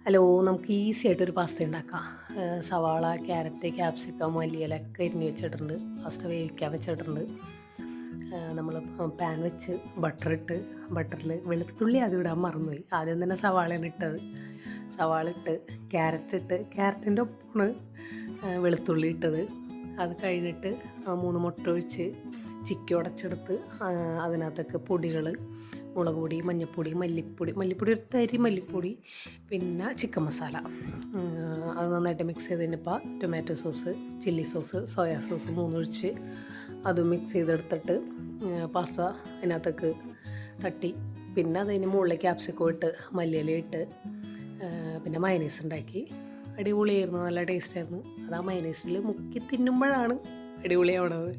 Hello, നമുക്ക് easy ആയിട്ടൊരു pasta ഉണ്ടാക്കാം. സവാള, ക്യാരറ്റ്, ക്യാപ്സിക്കം, മല്ലിയിലൊക്കെ അരിഞ്ഞ് വെച്ചിട്ടുണ്ട്. പാസ്ത വേവിക്കാൻ വെച്ചിട്ടുണ്ട്. നമ്മൾ പാൻ വെച്ച് ബട്ടറിൽ വെളുത്തുള്ളി ആദ്യം ഇടാൻ മറന്നുപോയി. ആദ്യം തന്നെ സവാളയാണ് ഇട്ടത്. സവാള ഇട്ട് ക്യാരറ്റിൻ്റെ ഒപ്പമാണ് വെളുത്തുള്ളി ഇട്ടത്. അത് കഴിഞ്ഞിട്ട് 3 മുട്ട ഒഴിച്ച് ചിക്കി ഉടച്ചെടുത്ത് അതിനകത്തേക്ക് പൊടികൾ, മുളക് പൊടി, മഞ്ഞൾപ്പൊടി, മല്ലിപ്പൊടി ഒരു തരി മല്ലിപ്പൊടി, പിന്നെ ചിക്കൻ മസാല. അത് നന്നായിട്ട് മിക്സ് ചെയ്തതിനിപ്പോൾ tomato sauce, chilli sauce, soya sauce 3 ഒഴിച്ച് അതും മിക്സ് ചെയ്തെടുത്തിട്ട് പാസ്ത അതിനകത്തേക്ക് തട്ടി, പിന്നെ അതിന് മുകളിൽ ക്യാപ്സിക്കം ഇട്ട് മല്ലിയില ഇട്ട് പിന്നെ മയനീസ് ഉണ്ടാക്കി. അടിപൊളിയായിരുന്നു, നല്ല ടേസ്റ്റായിരുന്നു. അത് ആ മയനീസിൽ മുക്കി തിന്നുമ്പോഴാണ് അടിപൊളിയാവണത്.